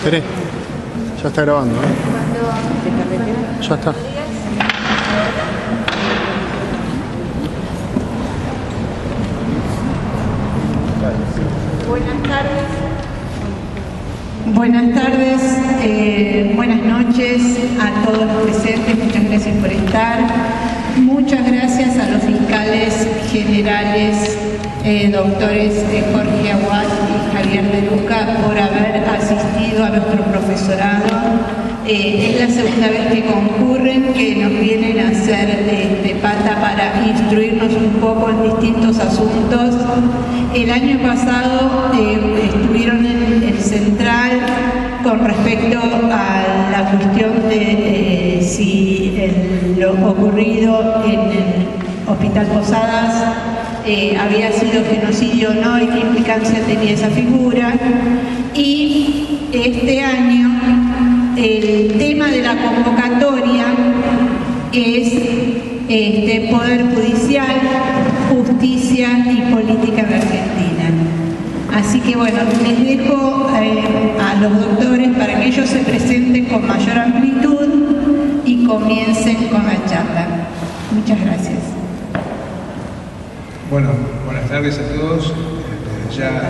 Tere, ya está grabando, ¿eh? Ya está. Buenas tardes. Buenas noches a todos los presentes. Muchas gracias por estar. Muchas gracias a los fiscales generales, doctores Jorge Aguad y Javier de Luca, por haber asistido a nuestro profesorado. Es la segunda vez que concurren, que nos vienen a hacer pata para instruirnos un poco en distintos asuntos. El año pasado estuvieron en el Central con respecto a la cuestión de si lo ocurrido en el Hospital Posadas había sido genocidio o no y qué implicancia tenía esa figura. Y este año el tema de la convocatoria es Poder Judicial, Justicia y Política en Argentina. Así que bueno, les dejo a los doctores para que ellos se presenten con mayor amplitud y comiencen con la charla. Muchas gracias. Bueno, buenas tardes a todos. Muchísimas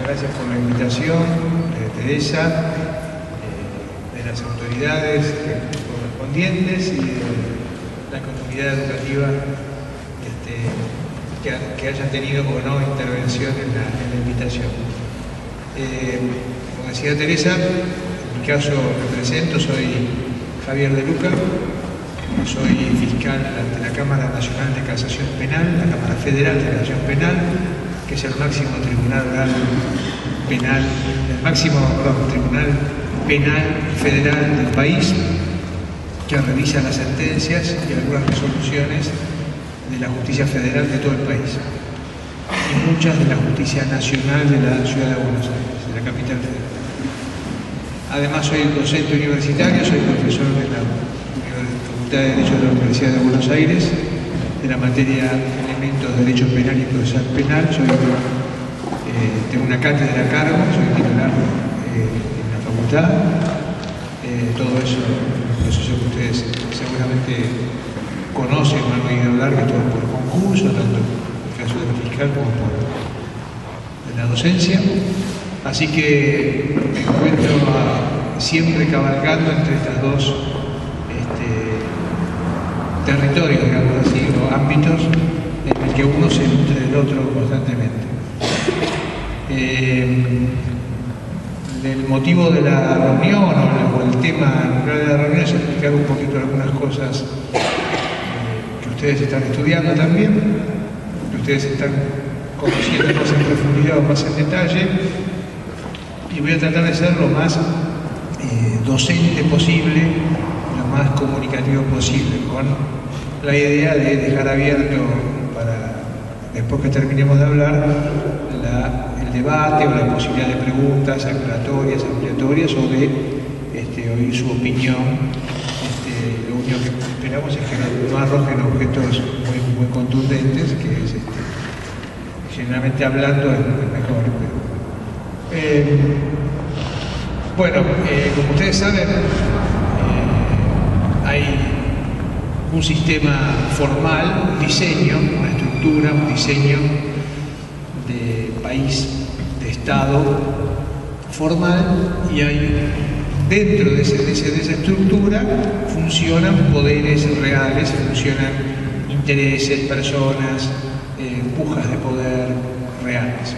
gracias por la invitación de Teresa, de las autoridades correspondientes y de la comunidad educativa que hayan tenido o no intervención en la invitación. Como decía Teresa, en mi caso me presento, soy Javier de Luca, soy fiscal ante la Cámara Nacional de Casación Penal, la Cámara Federal de Casación Penal, que es el máximo tribunal penal, tribunal penal federal del país, que revisa las sentencias y algunas resoluciones de la justicia federal de todo el país y muchas de la justicia nacional de la ciudad de Buenos Aires, de la capital federal. Además soy docente universitario, soy profesor de la Facultad de Derecho de la Universidad de Buenos Aires, de la materia Elementos de Derecho Penal y Procesal Penal. Tengo una cátedra a cargo, soy titular en la facultad. Todo eso es un proceso que ustedes seguramente conocen, han oído hablar, que todo por concurso, tanto en el caso de la fiscal como por la docencia. Así que me encuentro siempre cabalgando entre estas dos territorios, digamos así, o ámbitos en el que uno se nutre del otro constantemente. El motivo de la reunión o el tema de la reunión es explicar un poquito algunas cosas que ustedes están estudiando también, que ustedes están conociendo más en profundidad o más en detalle, y voy a tratar de ser lo más docente posible, lo más comunicativo posible, con la idea de dejar abierto para, después que terminemos de hablar, el debate o la posibilidad de preguntas aclaratorias, ampliatorias o de oír su opinión. Lo único que esperamos es que no arrojen objetos muy contundentes, que es generalmente hablando es mejor. Bueno, como ustedes saben, hay un sistema formal, un diseño, una estructura, un diseño de país, de Estado formal, y hay dentro de esa estructura funcionan poderes reales, funcionan intereses, personas, pujas de poder reales.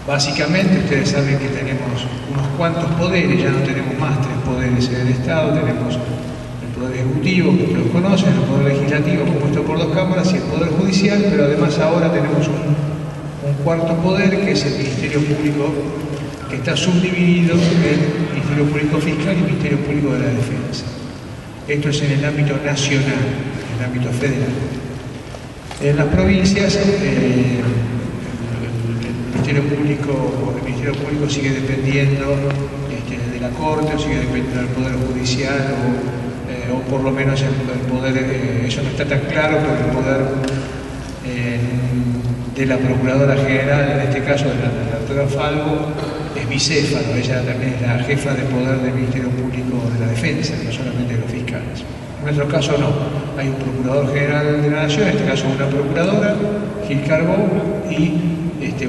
Básicamente, ustedes saben que tenemos unos cuantos poderes, ya no tenemos más 3 poderes en el Estado, tenemos el Poder Ejecutivo, que ustedes conocen, el Poder Legislativo, compuesto por 2 cámaras, y el Poder Judicial, pero además ahora tenemos un cuarto poder, que es el Ministerio Público, que está subdividido en Ministerio Público Fiscal y Ministerio Público de la Defensa. Esto es en el ámbito nacional, en el ámbito federal. En las provincias, el Ministerio Público sigue dependiendo de la Corte, o sigue dependiendo del Poder Judicial, o por lo menos el poder, eso no está tan claro, pero el poder de la Procuradora General, en este caso de la doctora Falvo, es bicéfalo, ella también es la jefa de poder del Ministerio Público de la Defensa, no solamente de los fiscales. En nuestro caso no, hay un Procurador General de la Nación, en este caso una Procuradora, Gil Carbó, y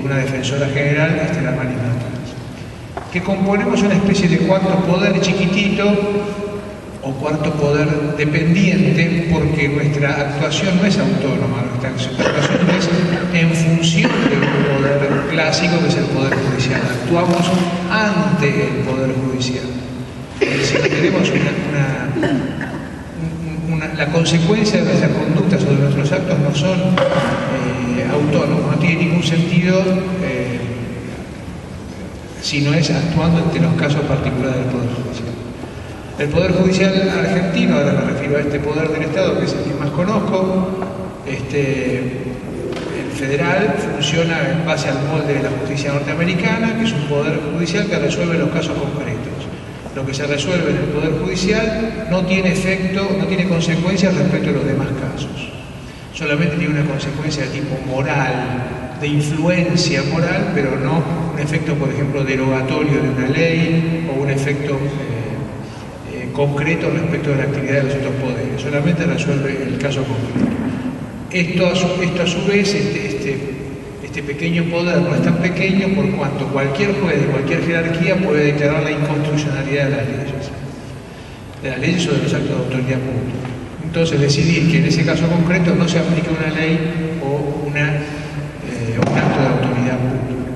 una Defensora General, la Mari Martínez, que componemos una especie de cuarto poder chiquitito, o cuarto poder dependiente, porque nuestra actuación no es autónoma, nuestra actuación es en función de un poder clásico que es el Poder Judicial. Actuamos ante el Poder Judicial. Es decir, tenemos la consecuencia de nuestras conductas o de nuestros actos no son autónomos, no tiene ningún sentido si no es actuando ante los casos particulares del Poder Judicial. El Poder Judicial argentino, ahora me refiero a este poder del Estado, que es el que más conozco, el federal funciona en base al molde de la justicia norteamericana, que es un poder judicial que resuelve los casos concretos. Lo que se resuelve en el Poder Judicial no tiene efecto, no tiene consecuencias respecto a los demás casos. Solamente tiene una consecuencia de tipo moral, de influencia moral, pero no un efecto, por ejemplo, derogatorio de una ley o un efecto concreto respecto de la actividad de los otros poderes, solamente resuelve el caso concreto. Esto a su vez, este pequeño poder no es tan pequeño por cuanto cualquier juez de cualquier jerarquía puede declarar la inconstitucionalidad de las leyes o de los actos de autoridad pública. Entonces decidir que en ese caso concreto no se aplica una ley o un acto de autoridad pública.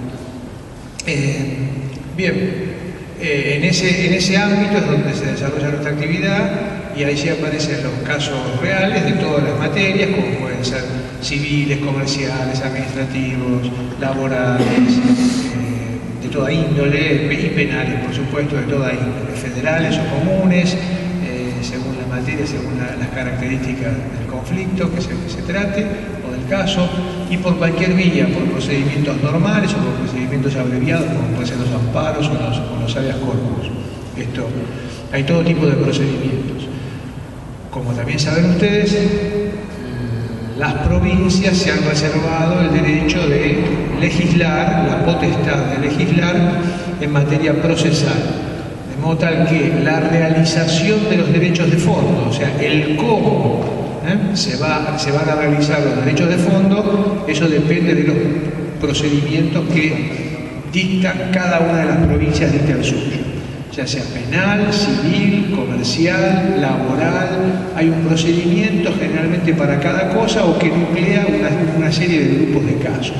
Bien. En ese ámbito es donde se desarrolla nuestra actividad y ahí sí aparecen los casos reales de todas las materias, como pueden ser civiles, comerciales, administrativos, laborales, de toda índole, y penales, por supuesto, de toda índole, federales o comunes, según la materia, según las características del conflicto que se trate o del caso, y por cualquier vía, por procedimientos normales o por procedimientos abreviados, como pueden ser los amparos o los habeas corpus. Hay todo tipo de procedimientos. Como también saben ustedes, las provincias se han reservado el derecho de legislar, la potestad de legislar en materia procesal. De modo tal que la realización de los derechos de fondo, o sea, el cómo se van a realizar los derechos de fondo, eso depende de los procedimientos que dictan cada una de las provincias, dicta el suyo. Ya sea penal, civil, comercial, laboral, hay un procedimiento generalmente para cada cosa o que nuclea una serie de grupos de casos.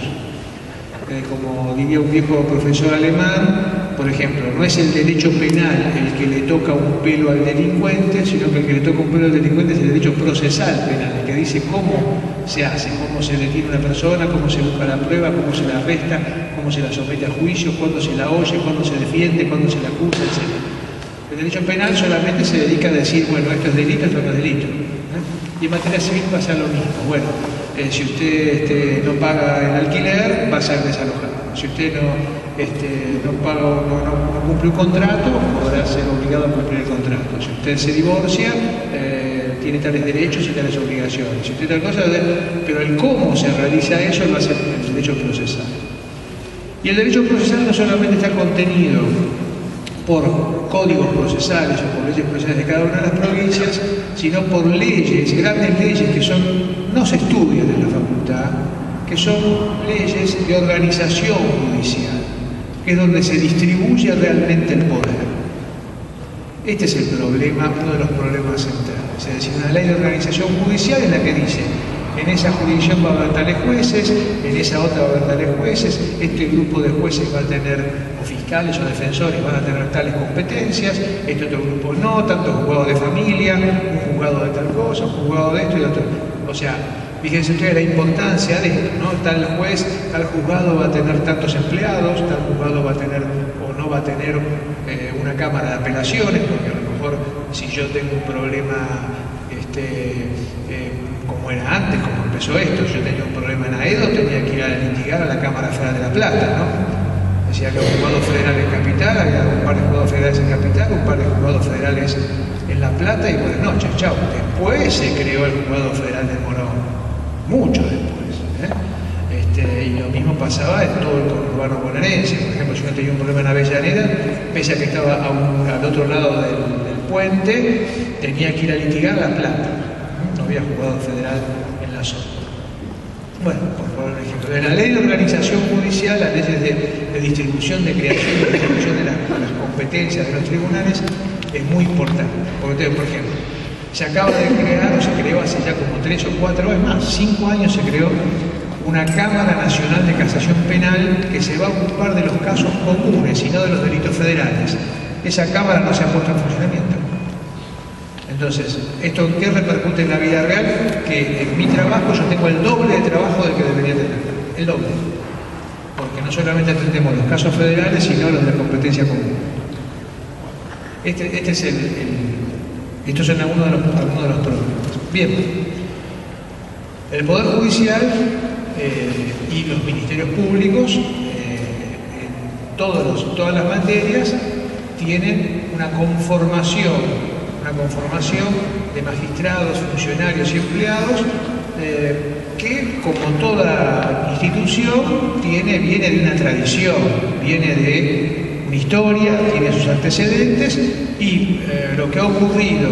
Como diría un viejo profesor alemán, por ejemplo, no es el derecho penal el que le toca un pelo al delincuente, sino que el que le toca un pelo al delincuente es el derecho procesal penal, el que dice cómo se hace, cómo se detiene una persona, cómo se busca la prueba, cómo se la arresta, cómo se la somete a juicio, cuándo se la oye, cuándo se defiende, cuándo se la acusa, etc. El derecho penal solamente se dedica a decir, bueno, esto es delito, esto no es delito. Y en materia civil pasa lo mismo. Bueno, si usted no paga el alquiler, va a ser desalojado. Si usted no cumple un contrato, podrá ser obligado a cumplir el contrato. Si usted se divorcia, tiene tales derechos y tales obligaciones. Si usted tal cosa, pero el cómo se realiza eso lo hace el derecho procesal. Y el derecho procesal no solamente está contenido por códigos procesales o por leyes procesales de cada una de las provincias, sino por leyes, grandes leyes que no se estudian en la facultad, que son leyes de organización judicial, que es donde se distribuye realmente el poder. Este es el problema, uno de los problemas centrales. Es decir, una ley de organización judicial es la que dice, en esa jurisdicción va a haber tales jueces, en esa otra va a haber tales jueces, este grupo de jueces va a tener, o fiscales o defensores van a tener tales competencias, este otro grupo no, tanto juzgado de familia, un juzgado de tal cosa, un juzgado de esto y de otro. O sea, fíjense ustedes la importancia de esto, ¿no? Tal juez, tal juzgado va a tener tantos empleados, tal juzgado va a tener o no va a tener una cámara de apelaciones, porque a lo mejor si yo tengo un problema como era antes, como empezó esto, yo tenía un problema en Aedo, tenía que ir a litigar a la Cámara Federal de La Plata, ¿no? Decía que un juzgado federal en Capital, había un par de juzgados federales en Capital, un par de juzgados federales en La Plata y buenas noches, chao. Después se creó el juzgado federal de Morón, mucho después, Y lo mismo pasaba en todo el conurbano bonaerense. Por ejemplo, si uno tenía un problema en Avellaneda, pese a que estaba al otro lado del puente, tenía que ir a litigar La Plata. No había juzgado federal en la zona. Bueno, por favor, un ejemplo. En la ley de organización judicial, las leyes de distribución, de creación y distribución de las competencias de los tribunales, es muy importante. Porque, por ejemplo, se acaba de crear, o se creó hace ya como 3 o 4, es más, 5 años se creó una Cámara Nacional de Casación Penal que se va a ocupar de los casos comunes y no de los delitos federales. Esa Cámara no se ha puesto en funcionamiento. Entonces, ¿esto qué repercute en la vida real? Que en mi trabajo yo tengo el doble de trabajo del que debería tener. El doble. Porque no solamente atendemos los casos federales, sino los de competencia común. Estos son algunos de los problemas. Bien. El Poder Judicial y los ministerios públicos, en todas las materias, tienen una conformación de magistrados, funcionarios y empleados que, como toda institución, viene de una tradición, viene de una historia, tiene sus antecedentes, y lo que ha ocurrido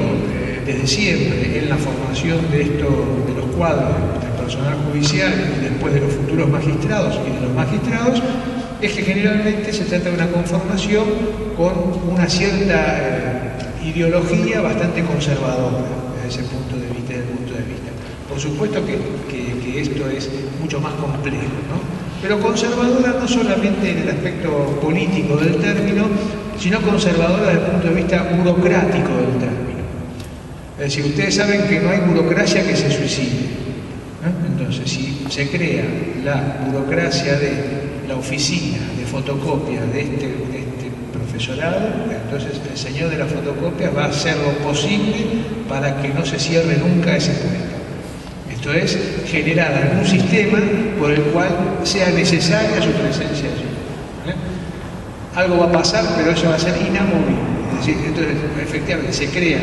desde siempre en la formación de los cuadros del personal judicial y después de los futuros magistrados y de los magistrados, es que generalmente se trata de una conformación con una cierta ideología bastante conservadora desde ese punto de vista. Por supuesto que esto es mucho más complejo, ¿no? Pero conservadora no solamente en el aspecto político del término, sino conservadora desde el punto de vista burocrático del término. Es decir, ustedes saben que no hay burocracia que se suicide, ¿no? Entonces, si se crea la burocracia de la oficina de fotocopia de este profesorado, entonces el señor de la fotocopia va a hacer lo posible para que no se cierre nunca ese puesto. Esto es, generar algún sistema por el cual sea necesaria su presencia allí. Algo va a pasar, pero eso va a ser inamovible. Es decir, entonces, efectivamente, se crea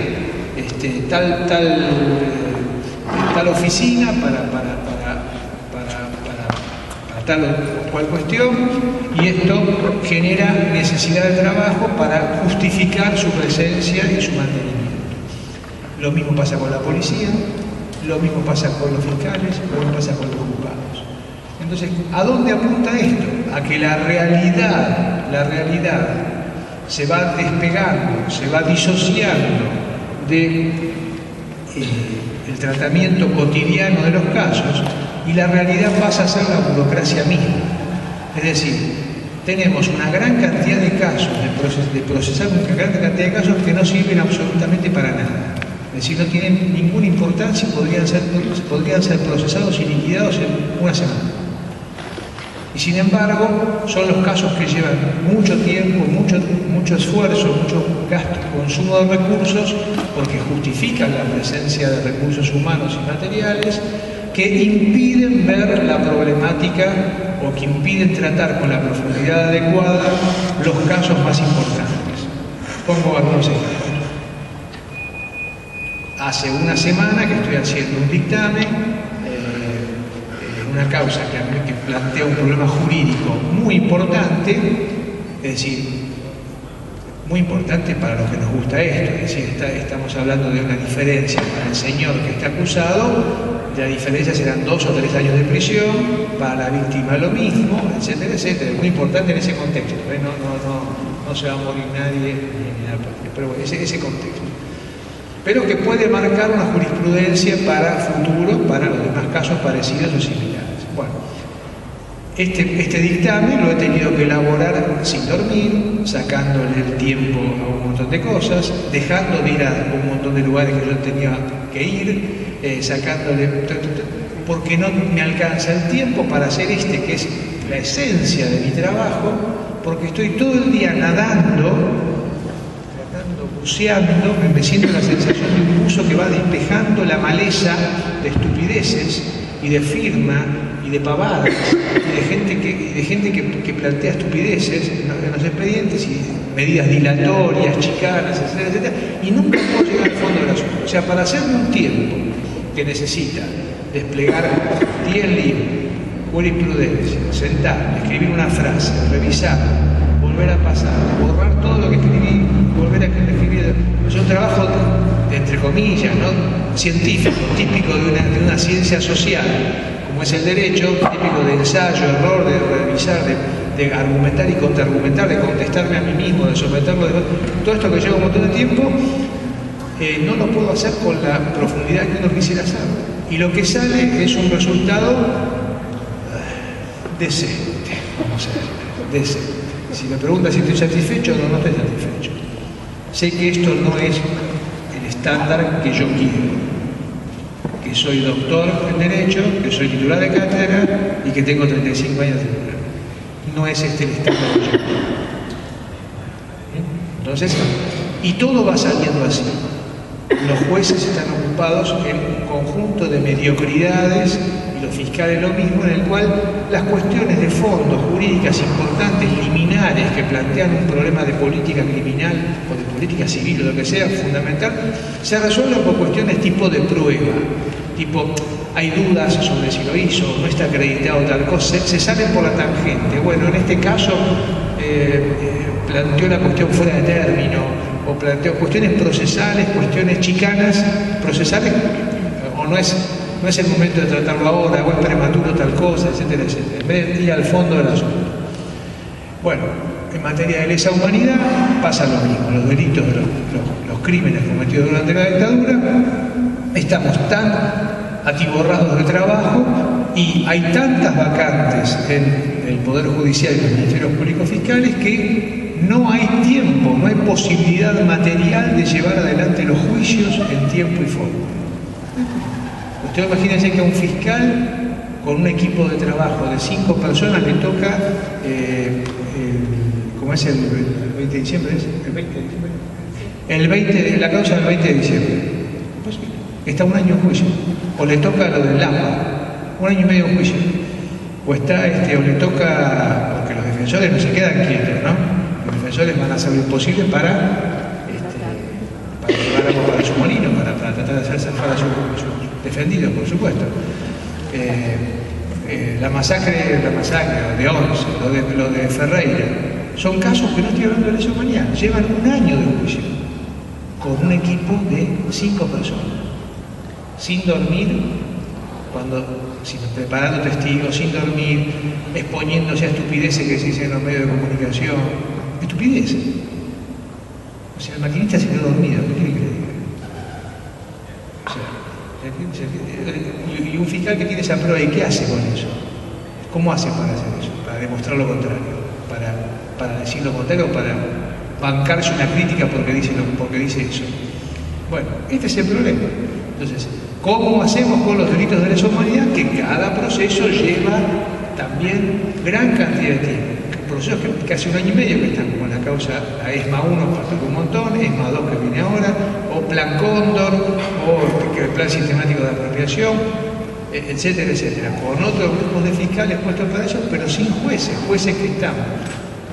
tal oficina para tal o cual cuestión, y esto genera necesidad de trabajo para justificar su presencia y su mantenimiento. Lo mismo pasa con la policía, lo mismo pasa con los fiscales, lo mismo pasa con los juzgados. Entonces, ¿a dónde apunta esto? A que la realidad se va despegando, se va disociando del tratamiento cotidiano de los casos, y la realidad pasa a ser la burocracia misma. Es decir, tenemos una gran cantidad de casos, de procesar una gran cantidad de casos que no sirven absolutamente para nada. Es decir, no tienen ninguna importancia y podrían ser procesados y liquidados en una semana. Y sin embargo, son los casos que llevan mucho tiempo, mucho esfuerzo, mucho gasto y consumo de recursos, porque justifican la presencia de recursos humanos y materiales, que impiden ver la problemática o que impiden tratar con la profundidad adecuada los casos más importantes. Pongo algunos ejemplos. Hace una semana que estoy haciendo un dictamen, una causa que plantea un problema jurídico muy importante, es decir, muy importante para los que nos gusta esto, es decir, estamos hablando de una diferencia para el señor que está acusado, la diferencia serán 2 o 3 años de prisión, para la víctima lo mismo, etcétera, etcétera. Es muy importante en ese contexto, no se va a morir nadie, pero bueno, ese contexto. Pero que puede marcar una jurisprudencia para futuro, para los demás casos parecidos o similares. Bueno, este dictamen lo he tenido que elaborar sin dormir, sacándole el tiempo a un montón de cosas, dejando de ir a un montón de lugares que yo tenía que ir, sacándole, porque no me alcanza el tiempo para hacer que es la esencia de mi trabajo, porque estoy todo el día nadando, buceando, me siento la sensación de un buzo que va despejando la maleza de estupideces y de firma y de pavadas y de gente que plantea estupideces en los expedientes y medidas dilatorias, chicanas, etcétera, etcétera, y nunca puedo llegar al fondo del asunto. O sea, para hacerme un tiempo que necesita desplegar 10 libros, jurisprudencia, sentar, escribir una frase, revisar, volver a pasar, borrar todo lo que escribí, volver a escribir. Es un trabajo, entre comillas, ¿no?, científico, típico de una ciencia social, como es el derecho, típico de ensayo, error, de revisar, de argumentar y contraargumentar, de contestarme a mí mismo, de someterlo. Todo esto que lleva un montón de tiempo, no lo puedo hacer con la profundidad que uno quisiera hacer. Y lo que sale es un resultado decente, vamos a ver, decente. Si me preguntas si estoy satisfecho, no estoy satisfecho. Sé que esto no es el estándar que yo quiero, que soy doctor en Derecho, que soy titular de cátedra y que tengo 35 años de carrera. No es este el estándar que yo quiero. Entonces, y todo va saliendo así. Los jueces están ocupados en un conjunto de mediocridades y los fiscales lo mismo, en el cual las cuestiones de fondo, jurídicas importantes, liminares, que plantean un problema de política criminal o de política civil o lo que sea, fundamental, se resuelven por cuestiones tipo de prueba, tipo, hay dudas sobre si lo hizo, no está acreditado tal cosa, se salen por la tangente. Bueno, en este caso planteó la cuestión fuera de término, o planteó cuestiones procesales, cuestiones chicanas, procesales, o no es el momento de tratarlo ahora, o es prematuro tal cosa, etcétera, etcétera, en vez de ir al fondo del asunto. Bueno, en materia de lesa humanidad pasa lo mismo, los delitos, los crímenes cometidos durante la dictadura, estamos tan atiborrados de trabajo y hay tantas vacantes en el Poder Judicial y los Ministerios Públicos Fiscales que no hay tiempo, no hay posibilidad material de llevar adelante los juicios en tiempo y forma. Usted imagínense que a un fiscal con un equipo de trabajo de 5 personas le toca, ¿cómo es el 20 de diciembre? ¿El 20 de diciembre? La causa del 20 de diciembre. Pues está un año en juicio. O le toca lo del AMPA, un año y medio en juicio. O está, o le toca, porque los defensores no se quedan quietos, ¿no? Los defensores van a hacer lo imposible para llevar a por su molino, para tratar de hacer zafar a sus defendidos, por supuesto. La masacre de Once, lo de Ferreira, son casos que no estoy hablando de lesa humanidad, llevan un año de juicio, con un equipo de 5 personas, sin dormir, preparando testigos, sin dormir, exponiéndose a estupideces que se dicen en los medios de comunicación. Estupideces. O sea, el maquinista se quedó dormido, ¿qué quiere que le diga? O sea, y un fiscal que tiene esa prueba, ¿y qué hace con eso? ¿Cómo hace para hacer eso? Para demostrar lo contrario, para decir lo contrario, para bancarse una crítica porque dice eso. Bueno, este es el problema. Entonces, ¿cómo hacemos con los delitos de lesa humanidad? Que cada proceso lleva también gran cantidad de tiempo. Procesos que hace un año y medio que están, como la causa, la ESMA 1 falta un montón, ESMA 2 que viene ahora, o Plan Cóndor, o el Plan Sistemático de Apropiación, etcétera, etcétera, con otros grupos de fiscales puestos para eso, pero sin jueces que están,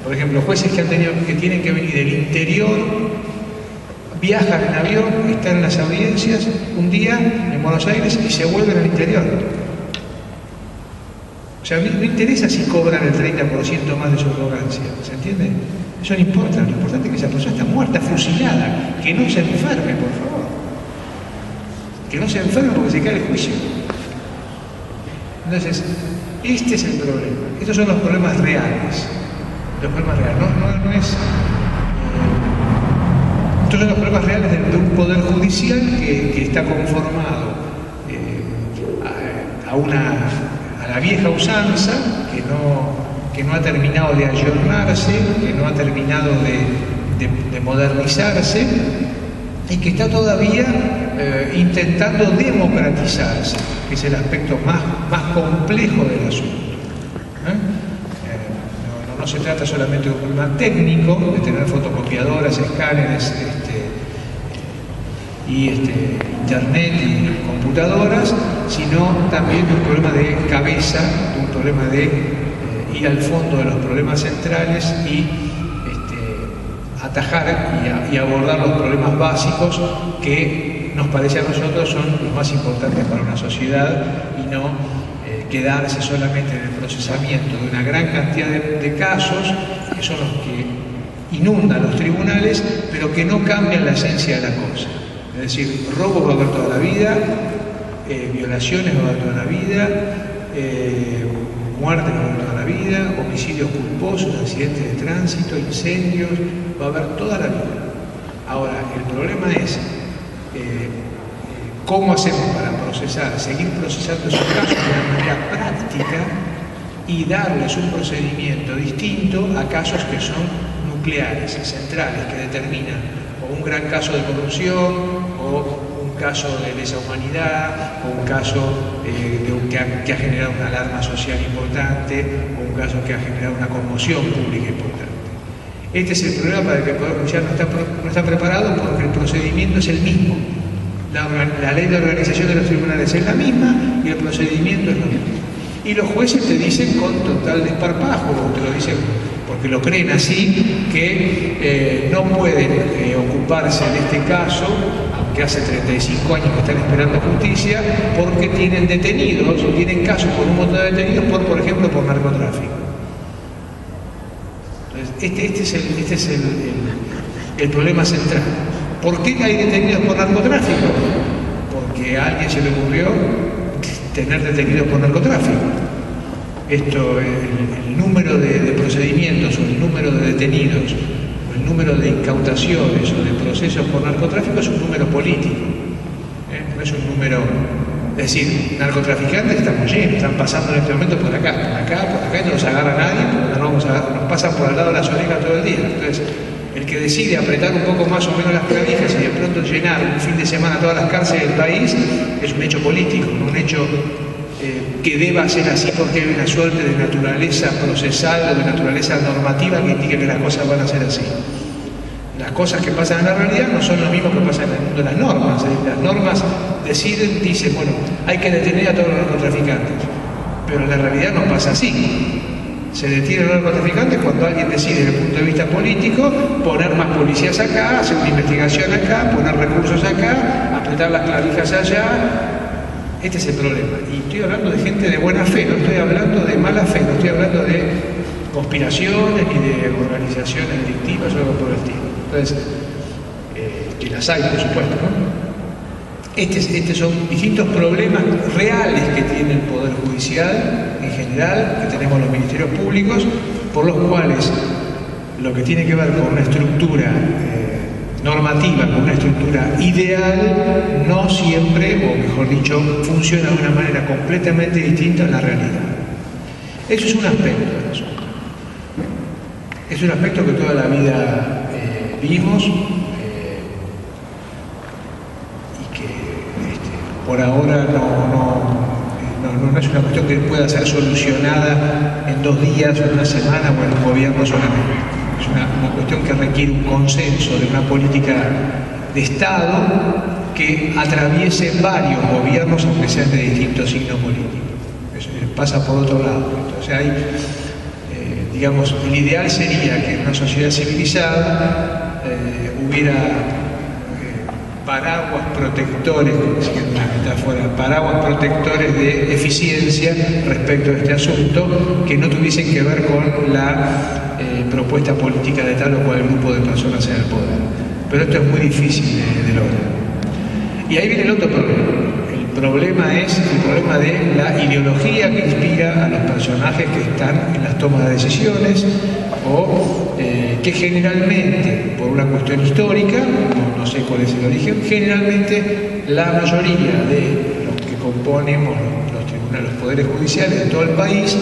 por ejemplo, jueces que tienen que venir del interior, viajan en avión, están en las audiencias un día en Buenos Aires y se vuelven al interior. O sea, a mí no me interesa si cobran el 30% más de su arrogancia, ¿se entiende? Eso no importa, lo importante es que esa persona está muerta, fusilada, que no se enferme, por favor. Que no se enferme porque se cae el juicio. Entonces, este es el problema. Estos son los problemas reales. Los problemas reales, no es... estos son los problemas reales de un poder judicial que está conformado a la vieja usanza, que no ha terminado de ayornarse, que no ha terminado de modernizarse y que está todavía intentando democratizarse, que es el aspecto más complejo del asunto. No se trata solamente de un problema técnico, de tener fotocopiadoras, escáneres internet y computadoras, sino también de un problema de cabeza, de un problema de ir al fondo de los problemas centrales y atajar y abordar los problemas básicos que nos parece a nosotros son los más importantes para una sociedad y no quedarse solamente en el procesamiento de una gran cantidad de casos, que son los que inundan los tribunales, pero que no cambian la esencia de la cosa. Es decir, robos va a haber toda la vida, violaciones va a haber toda la vida, muertes va a haber toda la vida, homicidios culposos, accidentes de tránsito, incendios, va a haber toda la vida. Ahora, el problema es cómo hacemos para procesar, seguir procesando esos casos de una manera práctica y darles un procedimiento distinto a casos que son nucleares, centrales, que determinan o un gran caso de corrupción o un caso de lesa humanidad o un caso que ha generado una alarma social importante o un caso que ha generado una conmoción pública importante. Este es el problema para el que el Poder Judicial no está preparado, porque el procedimiento es el mismo. La ley de organización de los tribunales es la misma y el procedimiento es lo mismo. Y los jueces te dicen con total desparpajo, o te lo dicen porque lo creen así, que no pueden ocuparse de este caso, aunque hace 35 años que están esperando justicia, porque tienen detenidos, tienen casos con un montón de detenidos, por ejemplo, por narcotráfico. Entonces, este es el problema central. ¿Por qué hay detenidos por narcotráfico? Porque a alguien se le ocurrió tener detenidos por narcotráfico. Esto, el número de procedimientos o el número de detenidos o el número de incautaciones o de procesos por narcotráfico es un número político. No es un número... Es decir, narcotraficantes estamos llenos, están pasando en este momento por acá, y no los agarra nadie, porque nos pasan por al lado de las orejas todo el día. Entonces, el que decide apretar un poco más o menos las clavijas y de pronto llenar un fin de semana todas las cárceles del país es un hecho político, no un hecho que deba ser así porque hay una suerte de naturaleza procesal o de naturaleza normativa que indica que las cosas van a ser así. Las cosas que pasan en la realidad no son lo mismo que pasa en el mundo de las normas. Las normas deciden, dicen, bueno, hay que detener a todos los narcotraficantes, pero en la realidad no pasa así. Se detienen a los narcotraficantes cuando alguien decide desde el punto de vista político poner más policías acá, hacer una investigación acá, poner recursos acá, apretar las clavijas allá. Este es el problema. Y estoy hablando de gente de buena fe, no estoy hablando de mala fe, no estoy hablando de conspiraciones ni de organizaciones delictivas o algo por el estilo. Entonces, que las hay, por supuesto, ¿no? Estos son distintos problemas reales que tiene el Poder Judicial en general, que tenemos los ministerios públicos, por los cuales lo que tiene que ver con una estructura normativa, con una estructura ideal, no siempre, o mejor dicho, funciona de una manera completamente distinta a la realidad. Eso es un aspecto del asunto. Es un aspecto que toda la vida vimos y que por ahora no es una cuestión que pueda ser solucionada en 2 días o en una semana o en un gobierno solamente. Es una cuestión que requiere un consenso de una política de Estado que atraviese varios gobiernos, aunque sean de distintos signos políticos. Eso pasa por otro lado. Entonces hay, digamos, el ideal sería que en una sociedad civilizada hubiera paraguas protectores, siguiendo una metáfora, paraguas protectores de eficiencia respecto a este asunto, que no tuviesen que ver con la propuesta política de tal o cual grupo de personas en el poder. Pero esto es muy difícil de lograr. Y ahí viene el otro problema. El problema es el problema de la ideología que inspira a los personajes que están en las tomas de decisiones o que generalmente, por una cuestión histórica, no sé cuál es el origen, generalmente la mayoría de los que componemos los tribunales, los poderes judiciales de todo el país,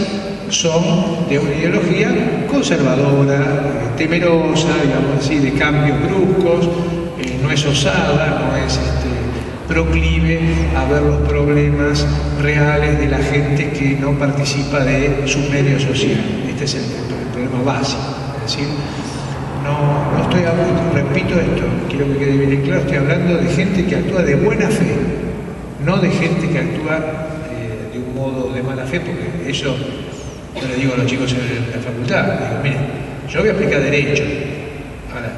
son de una ideología conservadora, temerosa, digamos así, de cambios bruscos, no es osada, no es proclive a ver los problemas reales de la gente que no participa de su medio social. Este es el problema básico. Es decir, no estoy hablando, repito esto, quiero que quede bien claro, estoy hablando de gente que actúa de buena fe, no de gente que actúa de un modo de mala fe, porque eso yo le digo a los chicos en la facultad, digo, miren, yo voy a aplicar derecho. Ahora,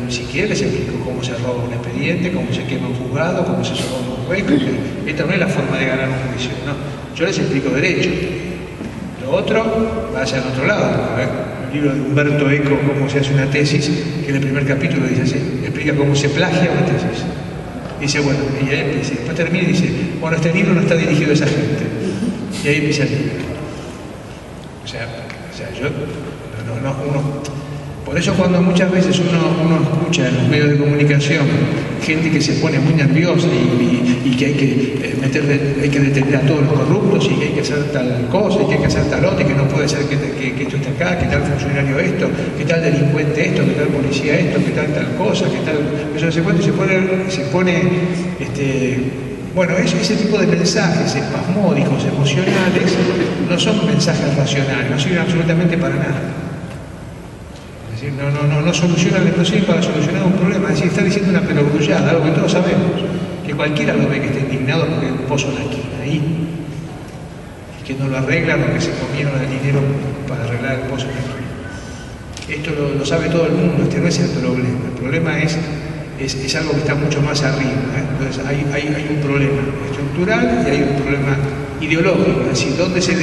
si quieren les explico cómo se roba un expediente, cómo se quema un juzgado, cómo se roba un juez, porque esta no es la forma de ganar un juicio, no. Yo les explico derecho. Lo otro va hacia el otro lado. El libro de Humberto Eco, Cómo se hace una tesis, que en el primer capítulo dice así, explica cómo se plagia una tesis. Dice, bueno, y ahí empieza, después termina y dice, bueno, este libro no está dirigido a esa gente. Y ahí empieza el libro. O sea yo, por eso cuando muchas veces uno escucha en los medios de comunicación gente que se pone muy nerviosa y que hay que detener a todos los corruptos y que hay que hacer tal cosa y que hay que hacer tal otra y que no puede ser que esto esté acá, que tal funcionario esto, que tal delincuente esto, que tal policía esto, que tal cosa, que tal... Eso no se cuenta y se pone bueno, ese tipo de mensajes espasmódicos, emocionales, no son mensajes racionales, no sirven absolutamente para nada. Es decir, no solucionan, no sirven para solucionar un problema. Es decir, está diciendo una perogrullada, algo que todos sabemos, que cualquiera lo ve que está indignado porque hay un pozo en la esquina, ahí, y que no lo arreglan o que se comieron el dinero para arreglar el pozo en la esquina. Esto lo sabe todo el mundo, este no es el problema es algo que está mucho más arriba. Entonces hay un problema estructural y hay un problema ideológico, es decir, dónde se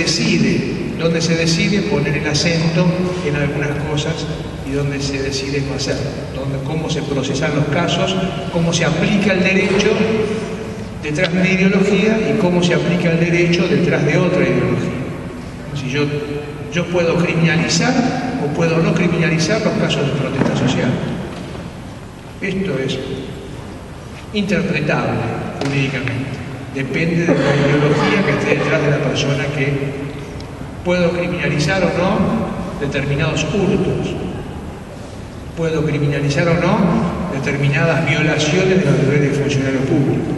decide poner el acento en algunas cosas y dónde se decide no hacerlo, cómo se procesan los casos, cómo se aplica el derecho detrás de una ideología y cómo se aplica el derecho detrás de otra ideología. Si yo puedo criminalizar o puedo no criminalizar los casos de protesta social. Esto es interpretable jurídicamente. Depende de la ideología que esté detrás de la persona que puedo criminalizar o no determinados hurtos. Puedo criminalizar o no determinadas violaciones de los deberes del funcionario público.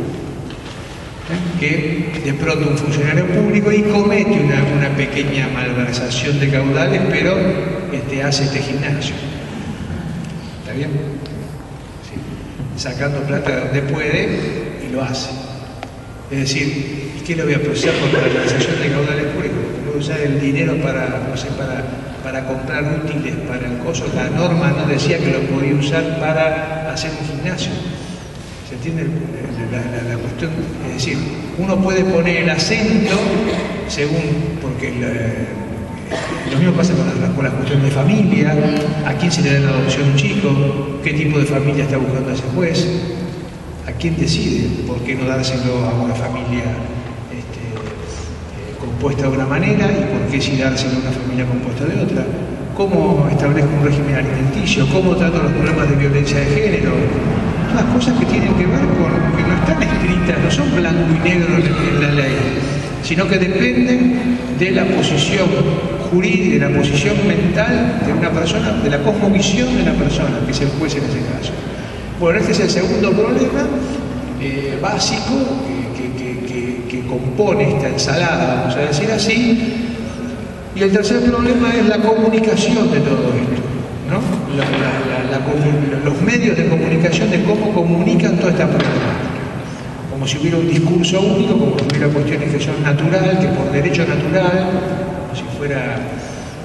Que de pronto un funcionario público y comete una pequeña malversación de caudales, pero hace este gimnasio. ¿Está bien? Sacando plata de donde puede y lo hace. Es decir, ¿y qué le voy a procesar por la realización de caudales públicos? Voy a usar el dinero para comprar útiles para el coso. La norma no decía que lo podía usar para hacer un gimnasio. ¿Se entiende la cuestión? Es decir, uno puede poner el acento según, porque lo mismo pasa con las cuestiones de familia, a quién se le da en adopción un chico, qué tipo de familia está buscando ese juez, a quién decide por qué no dárselo a una familia compuesta de una manera y por qué sí dárselo a una familia compuesta de otra, cómo establezco un régimen alimenticio, cómo trato los problemas de violencia de género, todas cosas que tienen que ver con, que no están escritas, no son blanco y negro en la ley, sino que dependen de la posición jurídica, de la posición mental de una persona, de la cosmovisión de la persona, que es el juez en ese caso. Bueno, este es el segundo problema básico que compone esta ensalada, vamos a decir así. Y el tercer problema es la comunicación de todo esto, ¿no? Los medios de comunicación, de cómo comunican toda esta problemática. Como si hubiera un discurso único, como si hubiera cuestiones que son natural, que por derecho natural, como si fuera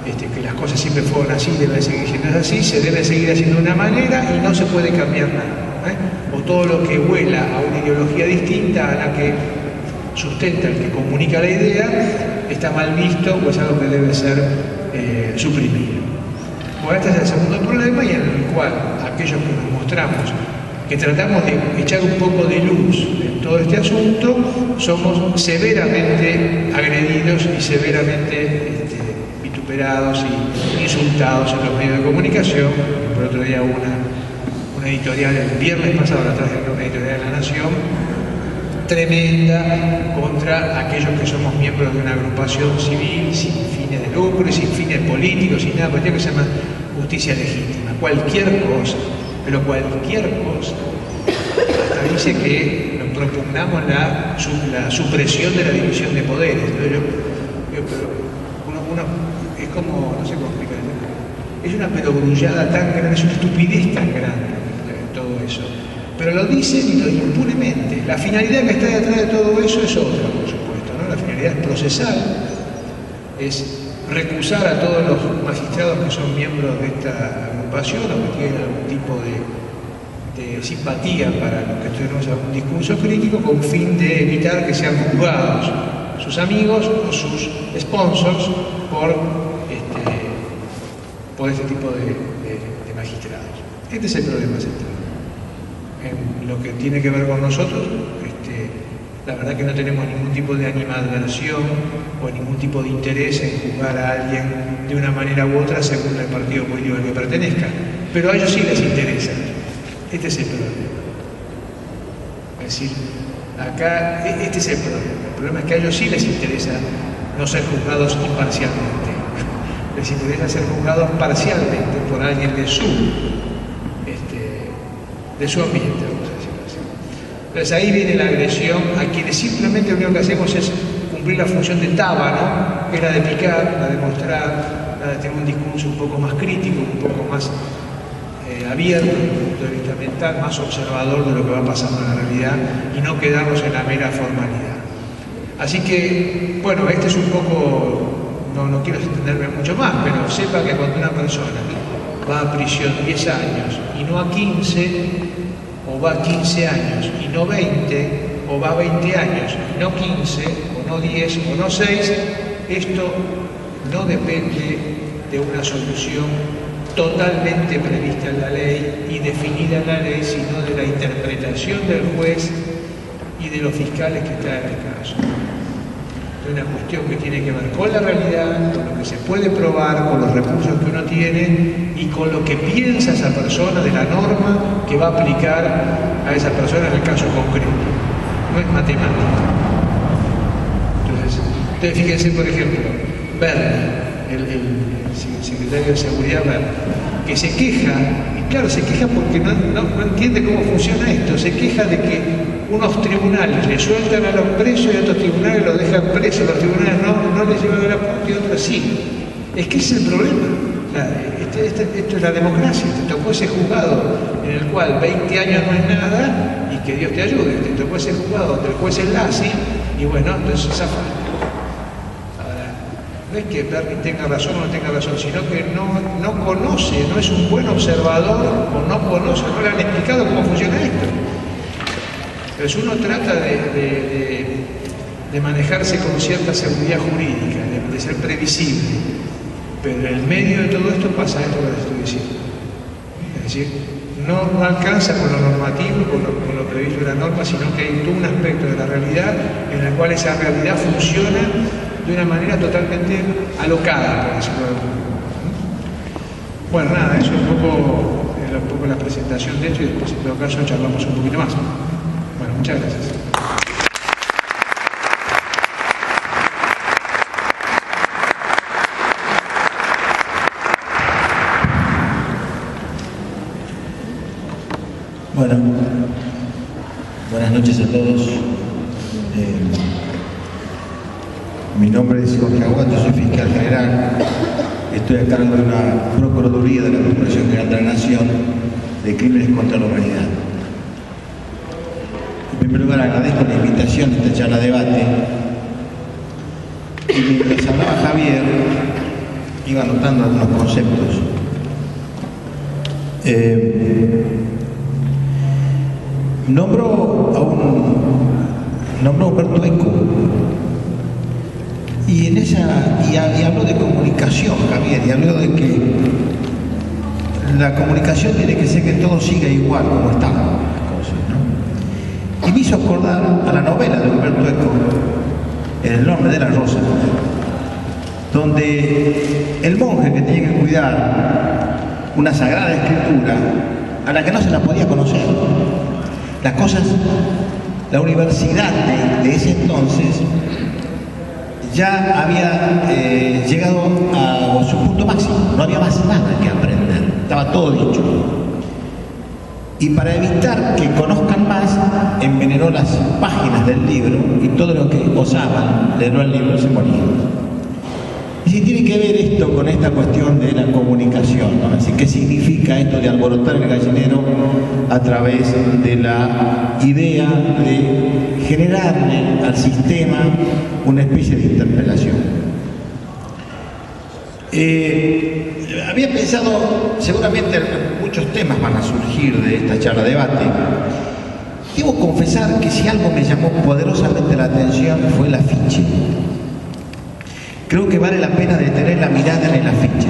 que las cosas siempre fueron así, deben seguir siendo así, se debe seguir haciendo de una manera y no se puede cambiar nada. O todo lo que vuela a una ideología distinta a la que sustenta el que comunica la idea, está mal visto o es algo que debe ser suprimido. Bueno, este es el segundo problema y en el cual aquellos que nos mostramos que tratamos de echar un poco de luz en todo este asunto, somos severamente agredidos y severamente vituperados y insultados en los medios de comunicación. Por otro día hubo una editorial, el viernes pasado la traje una editorial de La Nación, tremenda contra aquellos que somos miembros de una agrupación civil sin fines de lucro, sin fines políticos, sin nada, que se llama justicia legítima. Cualquier cosa, pero cualquier cosa. Hasta dice que nos propugnamos la supresión de la división de poderes. Pero uno es como, no sé cómo explicar, es una perogrullada tan grande, es una estupidez tan grande todo eso. Pero lo dicen y lo impunemente. La finalidad que está detrás de todo eso es otra, por supuesto, ¿no? La finalidad es procesal, es recusar a todos los magistrados que son miembros de esta agrupación preocupación o que tienen algún tipo de simpatía para los que tenemos algún discurso crítico con fin de evitar que sean juzgados sus amigos o sus sponsors por este tipo de magistrados. Este es el problema central. En lo que tiene que ver con nosotros, la verdad que no tenemos ningún tipo de animadversión o ningún tipo de interés en juzgar a alguien de una manera u otra según el partido político al que pertenezca. Pero a ellos sí les interesa. Este es el problema. Es decir, acá, este es el problema. El problema es que a ellos sí les interesa no ser juzgados imparcialmente. Les interesa ser juzgados parcialmente por alguien de su ambiente, vamos a decirlo así. Entonces ahí viene la agresión a quienes simplemente lo único que hacemos es cumplir la función de tábano, que es la de picar, la de mostrar, la de tener un discurso un poco más crítico, un poco más abierto desde el punto de vista mental, más observador de lo que va pasando en la realidad y no quedarnos en la mera formalidad. Así que, bueno, este es un poco, no quiero extenderme mucho más, pero sepa que cuando una persona va a prisión 10 años y no a 15, o va a 15 años y no 20, o va a 20 años y no 15, o no 10, o no 6, esto no depende de una solución totalmente prevista en la ley y definida en la ley, sino de la interpretación del juez y de los fiscales que están en el caso. Es una cuestión que tiene que ver con la realidad, con lo que se puede probar, con los recursos que uno tiene y con lo que piensa esa persona de la norma que va a aplicar a esa persona en el caso concreto. No es matemática. Entonces fíjense, por ejemplo, Berni, el secretario de Seguridad Berni, que se queja, y claro, se queja porque no entiende cómo funciona esto, se queja de que unos tribunales le sueltan a los presos y otros tribunales los dejan presos, los tribunales no les llevan a la puerta y otros sí. Es que ese es el problema. Esto es la democracia, te tocó ese juzgado en el cual 20 años no es nada y que Dios te ayude, te tocó ese juzgado donde el juez es lazi y bueno, entonces zafa. No es que Berni tenga razón o no tenga razón, sino que no conoce, no es un buen observador o no conoce, no le han explicado cómo funciona esto. Entonces uno trata de manejarse con cierta seguridad jurídica, de ser previsible, pero en el medio de todo esto pasa esto que les estoy diciendo. Es decir, no alcanza con lo normativo, con lo previsto en la norma, sino que hay todo un aspecto de la realidad en el cual esa realidad funciona de una manera totalmente alocada, por decirlo de algún modo. Bueno, nada, eso es un poco la presentación de esto y después en todo caso charlamos un poquito más. Bueno, muchas gracias. Bueno, buenas noches a todos. Mi nombre es Jorge Aguad, yo soy fiscal general. Estoy a cargo de una Procuraduría de la Procuración General de la Nación de Crímenes contra la Humanidad. En primer lugar, agradezco la invitación a esta charla debate. Y mientras hablaba Javier, iba anotando algunos conceptos. Nombró a Humberto Eco. Y habló de comunicación, Javier, y habló de que la comunicación tiene que ser que todo siga igual como estaban las cosas, ¿no? Y me hizo acordar a la novela de Humberto Eco, En el nombre de la rosa, donde el monje que tenía que cuidar una sagrada escritura a la que no se la podía conocer, las cosas, la universidad de ese entonces ya había llegado a su punto máximo, no había más nada que aprender, estaba todo dicho. Y para evitar que conozcan más, envenenó las páginas del libro y todo lo que osaban leer el libro se moría. Y si tiene que ver esto con esta cuestión de la comunicación, ¿no? Así, ¿qué significa esto de alborotar el gallinero a través de la idea de generarle al sistema una especie de interpelación? Había pensado, seguramente muchos temas van a surgir de esta charla de debate. Debo confesar que si algo me llamó poderosamente la atención fue el afiche. Creo que vale la pena detener la mirada en el afiche.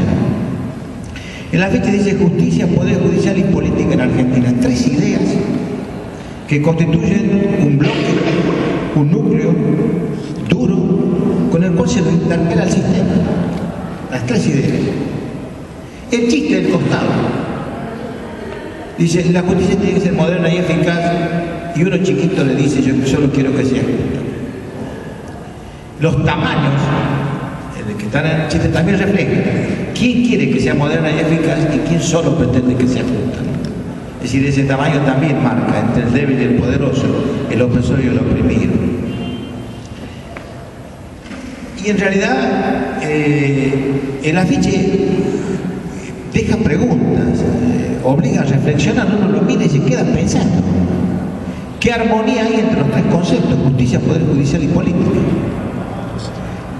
El afiche dice justicia, poder judicial y política en Argentina. 3 ideas que constituyen un bloque, un núcleo duro con el cual se lo interpela al sistema. Las 3 ideas. El chiste del costado. Dice, la justicia tiene que ser moderna y eficaz, y uno chiquito le dice, yo solo quiero que sea justa. Los tamaños que están en el chiste también reflejan quién quiere que sea moderna y eficaz y quién solo pretende que sea justa. Es decir, ese tamaño también marca entre el débil y el poderoso, el opresor y el oprimido. Y en realidad, el afiche deja preguntas, obliga a reflexionar, uno lo mira y se queda pensando. ¿Qué armonía hay entre los 3 conceptos, justicia, poder judicial y política?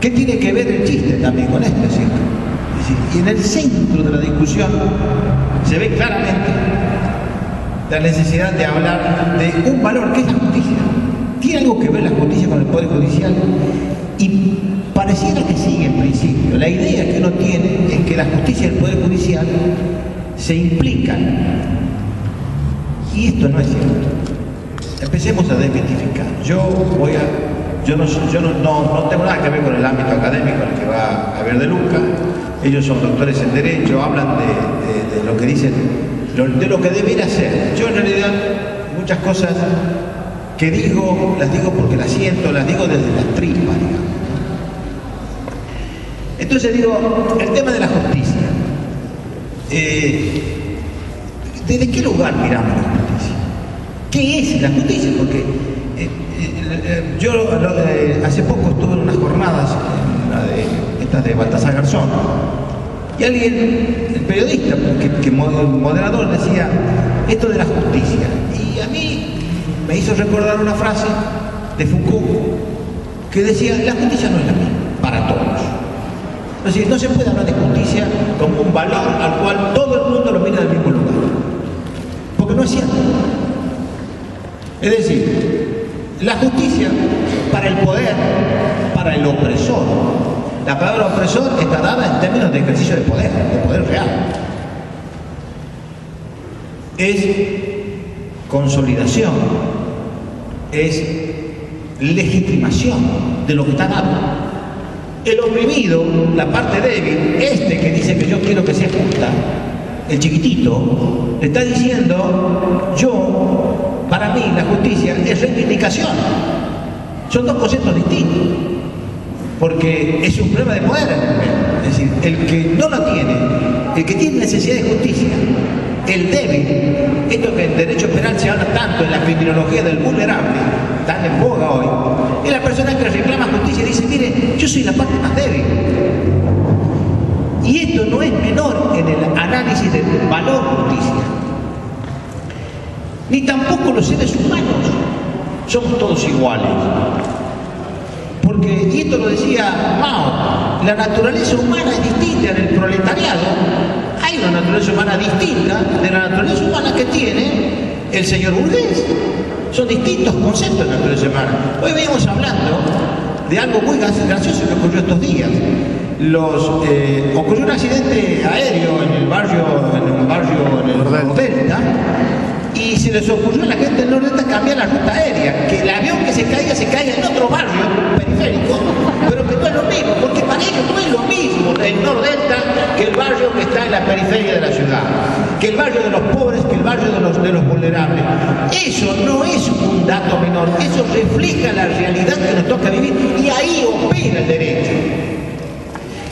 ¿Qué tiene que ver el chiste también con esto? Es decir, y en el centro de la discusión se ve claramente la necesidad de hablar de un valor que es la justicia. ¿Tiene algo que ver la justicia con el poder judicial? Y pareciera que sigue en principio. La idea que uno tiene es que la justicia y el poder judicial se implican. Y esto no es cierto. Empecemos a desmitificar. Yo no tengo nada que ver con el ámbito académico al que va Javier de Luca. Ellos son doctores en Derecho, hablan de lo que dicen, de lo que debería ser. Yo en realidad muchas cosas que digo, las digo porque las siento, las digo desde las tripas, digamos. Entonces digo, el tema de la justicia. ¿Desde qué lugar miramos la justicia? ¿Qué es la justicia? Porque yo hace poco estuve en unas jornadas, estas de Baltasar Garzón, y alguien, el periodista, que moderador, decía esto de la justicia. Y a mí me hizo recordar una frase de Foucault que decía, la justicia no es la misma para todos. Es decir, no se puede hablar de justicia como un valor al cual todo el mundo lo mira del mismo lugar. Porque no es cierto. Es decir, la justicia para el poder, para el opresor. La palabra opresor está dada en términos de ejercicio de poder real. Es consolidación, es legitimación de lo que está dado. El oprimido, la parte débil, que dice que yo quiero que sea justa, el chiquitito, le está diciendo, para mí la justicia es reivindicación. Son 2 conceptos distintos, porque es un problema de poder. Es decir, el que no lo tiene, el que tiene necesidad de justicia, el débil, esto que en derecho penal se habla tanto en la criminología del vulnerable, tan en boga hoy, es la persona que reclama justicia y dice, mire, yo soy la parte más débil. Y esto no es menor en el análisis del valor justicia. Ni tampoco los seres humanos somos todos iguales. Porque, y esto lo decía Mao, la naturaleza humana es distinta en el proletariado. Hay una naturaleza humana distinta de la naturaleza humana que tiene el señor burgués. Son distintos conceptos de naturaleza humana. Hoy venimos hablando de algo muy gracioso que ocurrió estos días. Ocurrió un accidente aéreo en un barrio en el Nordelta, y se les ocurrió a la gente del Nordelta cambiar la ruta aérea, que el avión que se caiga en otro barrio periférico, pero que no es lo mismo, porque para ellos no es lo mismo el Nordelta que el barrio que está en la periferia de la ciudad, que el barrio de los pobres, que el barrio de los vulnerables. Eso no es un dato menor, eso refleja la realidad que nos toca vivir, y ahí opera el derecho.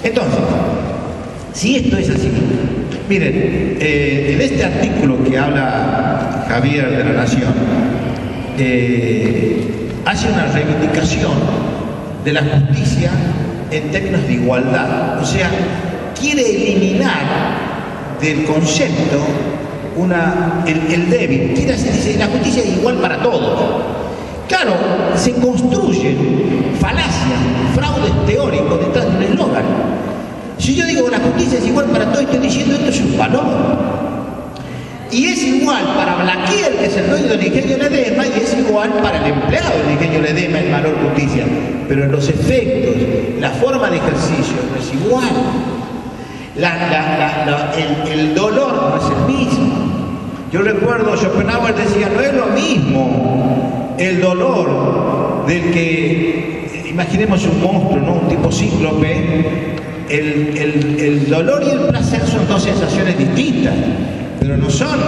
Entonces, si esto es así, miren, en este artículo que habla Javier de La Nación, hace una reivindicación de la justicia en términos de igualdad. O sea, quiere eliminar del concepto el débil. Dice, la justicia es igual para todos. Claro, se construyen falacias, fraudes teóricos detrás de un eslogan. Si yo digo la justicia es igual para todos, estoy diciendo esto es un valor. Y es igual para Blaquier, que es el dueño del ingenio Ledesma, y es igual para el empleado del ingenio Ledesma el valor justicia. Pero en los efectos, la forma de ejercicio no es igual. El dolor no es el mismo. Yo recuerdo, Schopenhauer decía, no es lo mismo el dolor del que, imaginemos un monstruo, ¿no? Un tipo cíclope. El dolor y el placer son dos sensaciones distintas, pero no son,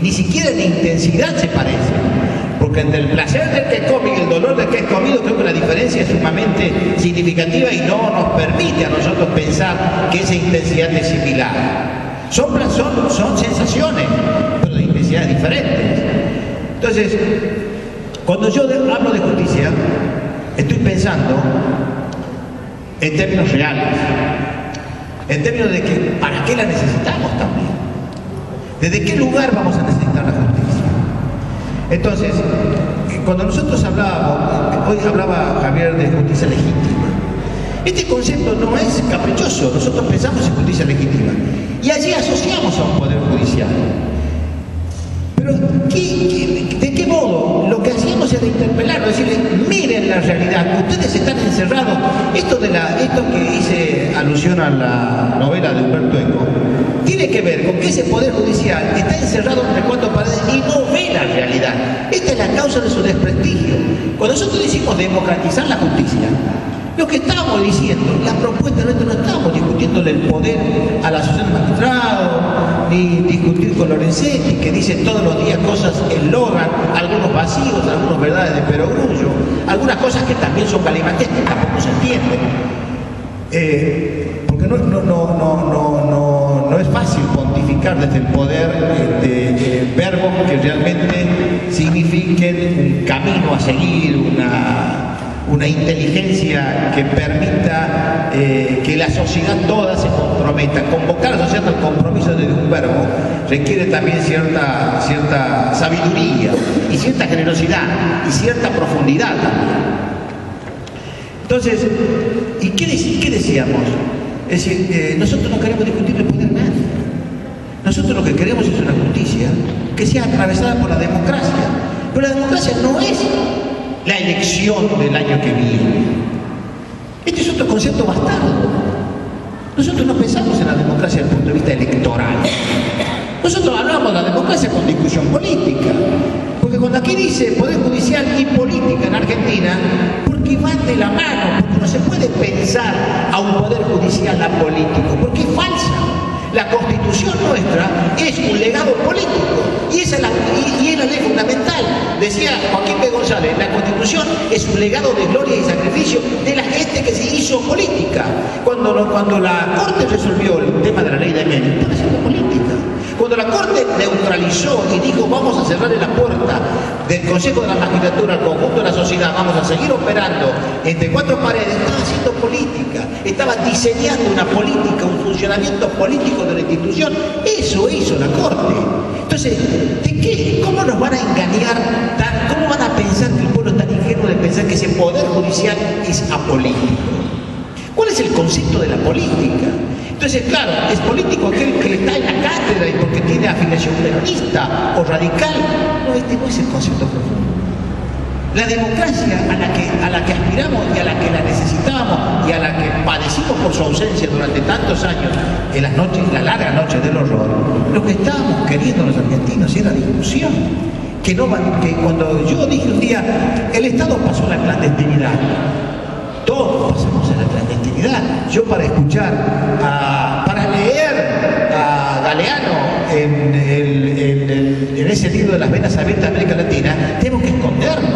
ni siquiera en intensidad se parecen. Porque entre el placer del que come y el dolor del que es comido, creo que la diferencia es sumamente significativa y no nos permite a nosotros pensar que esa intensidad es similar. Son sensaciones, pero de intensidades diferentes. Entonces, cuando yo hablo de justicia, estoy pensando en términos reales, en términos de que ¿para qué la necesitamos también? ¿Desde qué lugar vamos a necesitar la justicia? Entonces, cuando nosotros hablábamos, hoy hablaba Javier de justicia legítima, este concepto no es caprichoso, nosotros pensamos en justicia legítima y allí asociamos a un poder judicial. Pero, ¿de qué modo? Lo que hacíamos era interpelarlo, decirle, miren la realidad, ustedes están encerrados. Esto que hice alusión a la novela de Humberto Eco, tiene que ver con que ese poder judicial está encerrado entre cuatro paredes y no ve la realidad. Esta es la causa de su desprestigio. Cuando nosotros decimos democratizar la justicia, lo que estábamos diciendo, la propuesta nuestra, no estábamos discutiéndole el poder a la asociación de magistrados, ni discutir con Lorenzetti, que dice todos los días cosas eslogan, algunos vacíos, algunos verdades de perogrullo, algunas cosas que también son galimatías que tampoco se entienden. Porque no es fácil pontificar desde el poder verbos que realmente signifiquen un camino a seguir, una inteligencia que permita que la sociedad toda se comprometa. Convocar a la sociedad al compromiso de un verbo requiere también cierta sabiduría y cierta generosidad y cierta profundidad también. Entonces, ¿y qué decíamos? Es decir, nosotros no queremos discutir el poder a nadie. Nosotros lo que queremos es una justicia que sea atravesada por la democracia. Pero la democracia no es la elección del año que viene. Este es otro concepto bastardo. Nosotros no pensamos en la democracia desde el punto de vista electoral. Nosotros hablamos de la democracia con discusión política. Porque cuando aquí dice poder judicial y política en Argentina, porque van de la mano, porque no se puede pensar a un poder judicial apolítico, porque es falsa. La Constitución nuestra es un legado político y esa es la ley fundamental. Decía Joaquín B. González, la Constitución es un legado de gloria y sacrificio de la gente que se hizo política. Cuando la Corte resolvió el tema de la ley de Menem, estaba haciendo política. Cuando la Corte neutralizó y dijo vamos a cerrarle la puerta del Consejo de la Magistratura al conjunto de la sociedad, vamos a seguir operando entre cuatro paredes, estaba haciendo política, estaba diseñando una política, un funcionamiento político de la institución. Eso hizo la Corte. Entonces, ¿cómo nos van a engañar? ¿Cómo van a pensar que el pueblo es tan ingenuo de pensar que ese poder judicial es apolítico? ¿Cuál es el concepto de la política? Entonces, claro, es político aquel que está en la cátedra y porque tiene afiliación peronista o radical. No, este no es el concepto profundo. La democracia a la que aspiramos y a la que la necesitábamos y a la que padecimos por su ausencia durante tantos años, en las largas noches del horror, lo que estábamos queriendo los argentinos era discusión. Que cuando yo dije un día, el Estado pasó a la clandestinidad. Todos pasamos a la clandestinidad. Yo para leer a Galeano en ese libro de las venas abiertas de América Latina, tenemos que escondernos.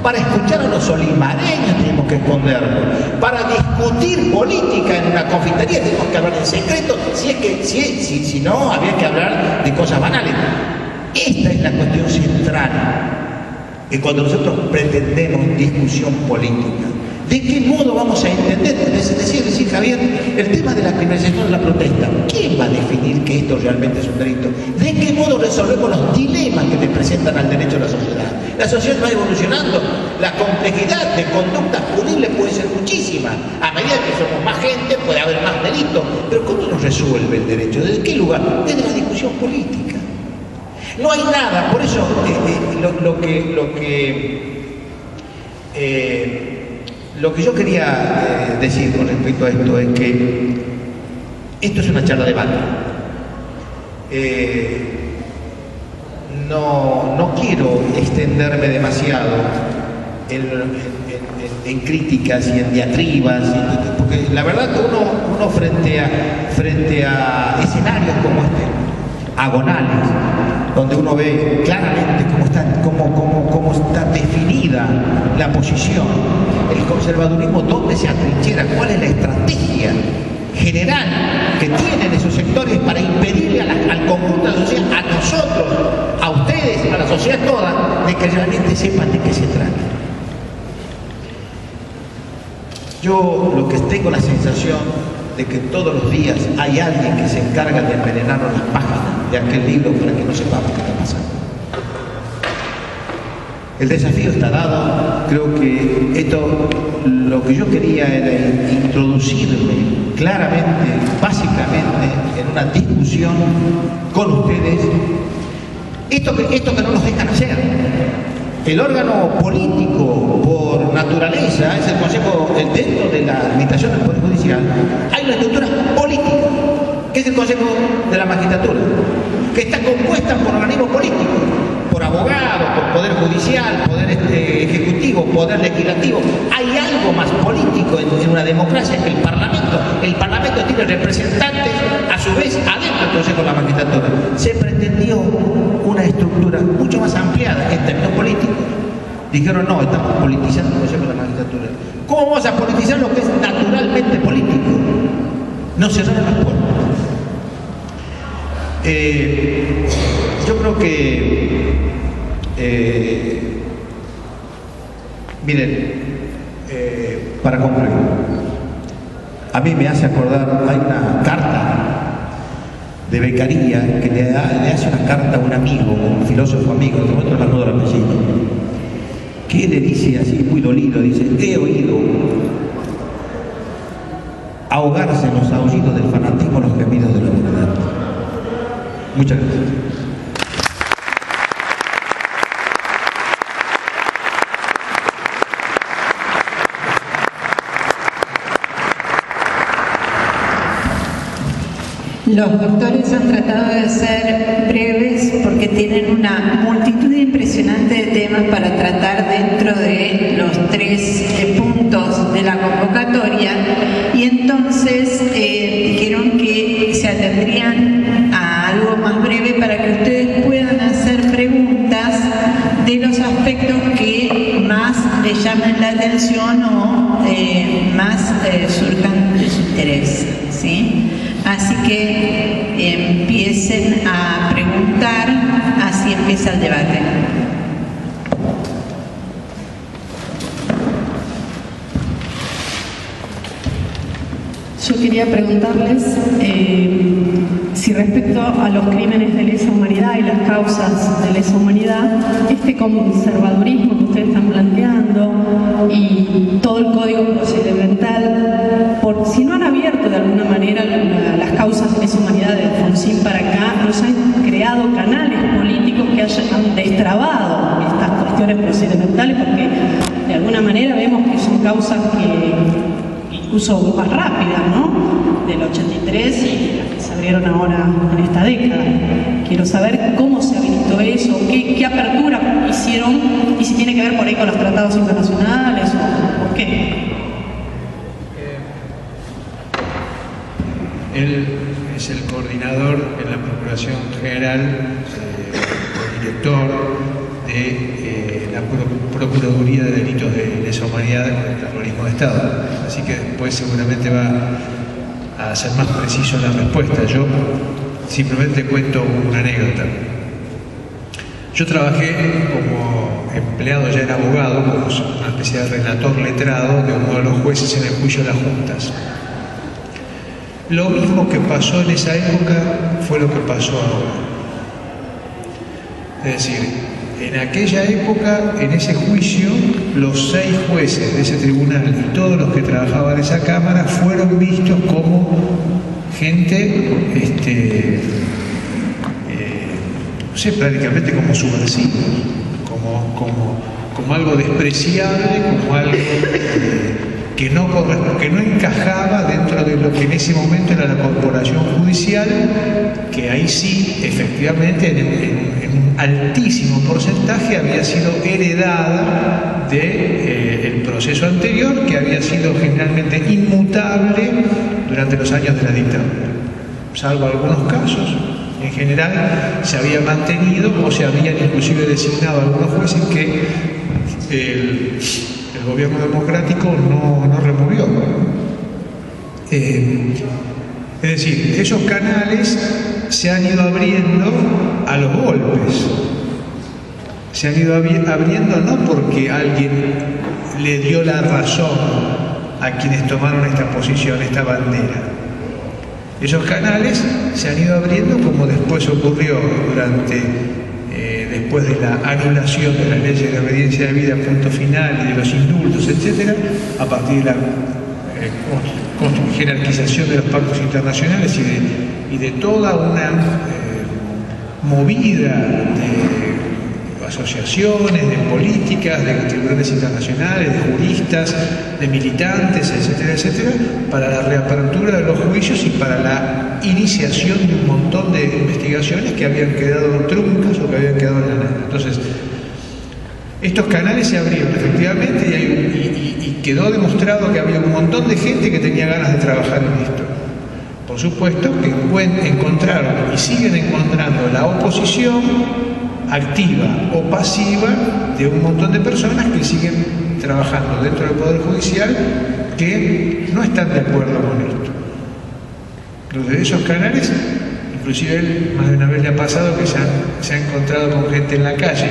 Para escuchar a los olimareños tenemos que escondernos. Para discutir política en una confitería tenemos que hablar en secreto. Si no, había que hablar de cosas banales. Esta es la cuestión central. Que cuando nosotros pretendemos discusión política, ¿De qué modo vamos a entender? Decir Javier, el tema de la criminalización de la protesta. ¿Quién va a definir que esto realmente es un delito? ¿De qué modo resolvemos los dilemas que le presentan al derecho de la sociedad? La sociedad va evolucionando, la complejidad de conductas punibles puede ser muchísima. A medida que somos más gente puede haber más delitos. Pero ¿cómo nos resuelve el derecho? ¿Desde qué lugar? Desde la discusión política. No hay nada, por eso lo que yo quería decir con respecto a esto es que esto es una charla de debate. No quiero extenderme demasiado en críticas y en diatribas, porque la verdad que uno frente a escenarios como este, agonales, donde uno ve claramente cómo está definida la posición, el conservadurismo, dónde se atrinchera, cuál es la estrategia general que tienen esos sectores para impedirle al conjunto de la sociedad, a nosotros, a ustedes, a la sociedad toda, de que realmente sepan de qué se trata. Yo lo que tengo la sensación de que todos los días hay alguien que se encarga de envenenarnos las páginas de aquel libro para que no sepamos qué está pasando. El desafío está dado. Creo que esto, lo que yo quería era introducirme claramente, básicamente, en una discusión con ustedes, esto que no nos dejan hacer. El órgano político por naturaleza es el Consejo, dentro de la administración del Poder Judicial, hay una estructura política, que es el Consejo de la Magistratura, que está compuesta por organismos políticos, por abogados, por Poder Judicial, Poder Ejecutivo, Poder Legislativo. Hay algo más político en una democracia que el Parlamento. El Parlamento tiene representantes, a su vez, adentro del Consejo de la Magistratura. Se pretendió una estructura mucho más ampliada en términos políticos. Dijeron, no, estamos politizando el Consejo de la Magistratura. ¿Cómo vamos a politizar lo que es naturalmente político? No cerraron las puertas. Yo creo que, miren, para concluir, a mí me hace acordar, hay una carta de Beccaria que le hace una carta a un amigo, un filósofo amigo, en este momento no me acuerdo el apellido, que le dice así, muy dolido, dice: he oído ahogarse en los aullidos del fanatismo los gemidos de la humanidad. Muchas gracias. Los doctores han tratado de ser breves porque tienen una multitud impresionante de temas para tratar dentro de los 3 puntos de la convocatoria, y entonces dijeron que se atendrían a algo más breve para que ustedes puedan hacer preguntas de los aspectos que más les llamen la atención o más surjan de su interés, ¿sí? Así que empiecen a preguntar, así empieza el debate. Yo quería preguntarles si respecto a los crímenes de lesa humanidad y las causas de lesa humanidad, este conservadurismo que ustedes están planteando y todo el código procedimental, si no han abierto de alguna manera las causas de lesa humanidad de Alfonsín para acá, nos han creado canales políticos que hayan destrabado estas cuestiones procedimentales, porque de alguna manera vemos que son causas que incluso más rápidas, ¿no? Del 83 y las que se abrieron ahora en esta década. Quiero saber cómo se habilitó eso, qué apertura hicieron y si tiene que ver por ahí con los tratados internacionales o por qué. Él es el coordinador en la Procuración General, el director de la Procuraduría de Delitos de Lesa Humanidad con el Terrorismo de Estado. Así que después seguramente va a ser más preciso la respuesta. Yo simplemente cuento una anécdota. Yo trabajé como empleado ya en abogado, como una especie de relator letrado de uno de los jueces en el juicio de las juntas. Lo mismo que pasó en esa época fue lo que pasó ahora. Es decir, en aquella época, en ese juicio, los 6 jueces de ese tribunal y todos los que trabajaban en esa Cámara fueron vistos como gente, no sé, prácticamente como subversivos, como algo despreciable, como algo que no encajaba dentro de lo que en ese momento era la corporación judicial, que ahí sí, efectivamente, en un altísimo porcentaje había sido heredada del proceso anterior, que había sido generalmente inmutable durante los años de la dictadura. Salvo algunos casos, en general se había mantenido o se habían inclusive designado algunos jueces que el gobierno democrático no removió. Es decir, esos canales se han ido abriendo a los golpes. Se han ido abriendo no porque alguien le dio la razón a quienes tomaron esta posición, esta bandera. Esos canales se han ido abriendo como después ocurrió después de la anulación de las leyes de obediencia de vida, punto final, y de los indultos, etc., a partir de la jerarquización de los pactos internacionales y de toda una movida de asociaciones, de políticas, de tribunales internacionales, de juristas, de militantes, etcétera, etcétera, para la reapertura de los juicios y para la iniciación de un montón de investigaciones que habían quedado truncas o que habían quedado en la nada. Entonces, estos canales se abrieron efectivamente y quedó demostrado que había un montón de gente que tenía ganas de trabajar en esto. Por supuesto que encontraron y siguen encontrando la oposición activa o pasiva de un montón de personas que siguen trabajando dentro del Poder Judicial que no están de acuerdo con esto. Entonces, esos canales, inclusive más de una vez le ha pasado que se ha encontrado con gente en la calle,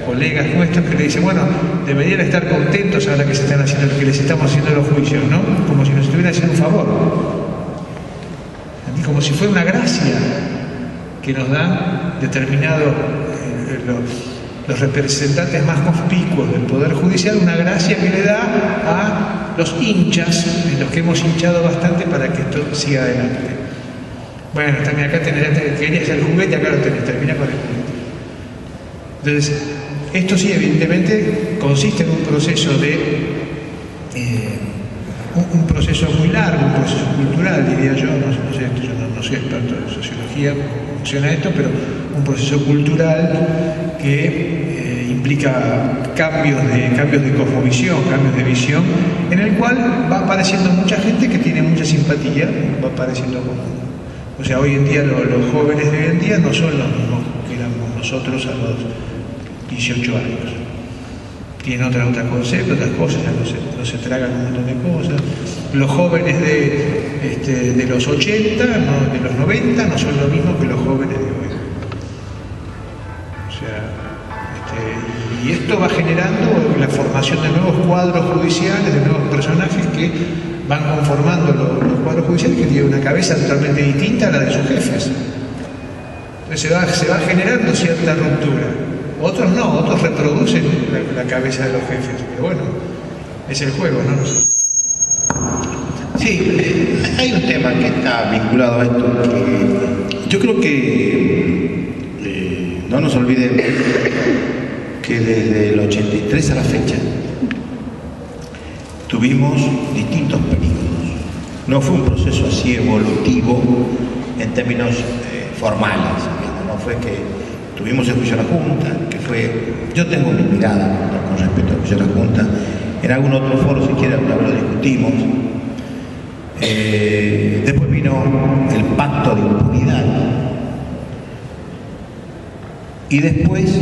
colegas nuestros, que le dicen, bueno, deberían estar contentos ahora que se están haciendo lo que les estamos haciendo los juicios, ¿no? Como si nos estuvieran haciendo un favor. Y como si fuera una gracia que nos dan determinados los representantes más conspicuos del Poder Judicial, una gracia que le da a los hinchas, en los que hemos hinchado bastante para que esto siga adelante. Bueno, también acá querías el juguete, acá lo tenés, termina con el juguete. Entonces, esto sí, evidentemente, consiste en un proceso un proceso muy largo, un proceso cultural, diría yo, no soy experto en sociología, cómo funciona esto, pero un proceso cultural que implica cambios de cosmovisión, cambios de visión, en el cual va apareciendo mucha gente que tiene mucha simpatía, va apareciendo como... O sea, hoy en día los jóvenes de hoy en día no son los mismos que éramos nosotros a los 18 años. Tienen otros conceptos, otras cosas, no se tragan un montón de cosas. Los jóvenes de los 80, de los 90, no son lo mismo que los jóvenes de hoy. O sea, y esto va generando la formación de nuevos cuadros judiciales, de nuevos personajes que van conformando los cuadros judiciales, que tienen una cabeza totalmente distinta a la de sus jefes. Entonces se va generando cierta ruptura. Otros no, otros reproducen la cabeza de los jefes, pero bueno, es el juego, ¿no? Sí, hay un tema que está vinculado a esto, que yo creo que no nos olvidemos que desde el 83 a la fecha tuvimos distintos periodos. No fue un proceso así evolutivo en términos formales, no fue que tuvimos el juicio a la Junta, que fue... Yo tengo mi mirada con respecto al juicio a la Junta. En algún otro foro, si quieren, lo discutimos. Después vino el pacto de impunidad. Y después,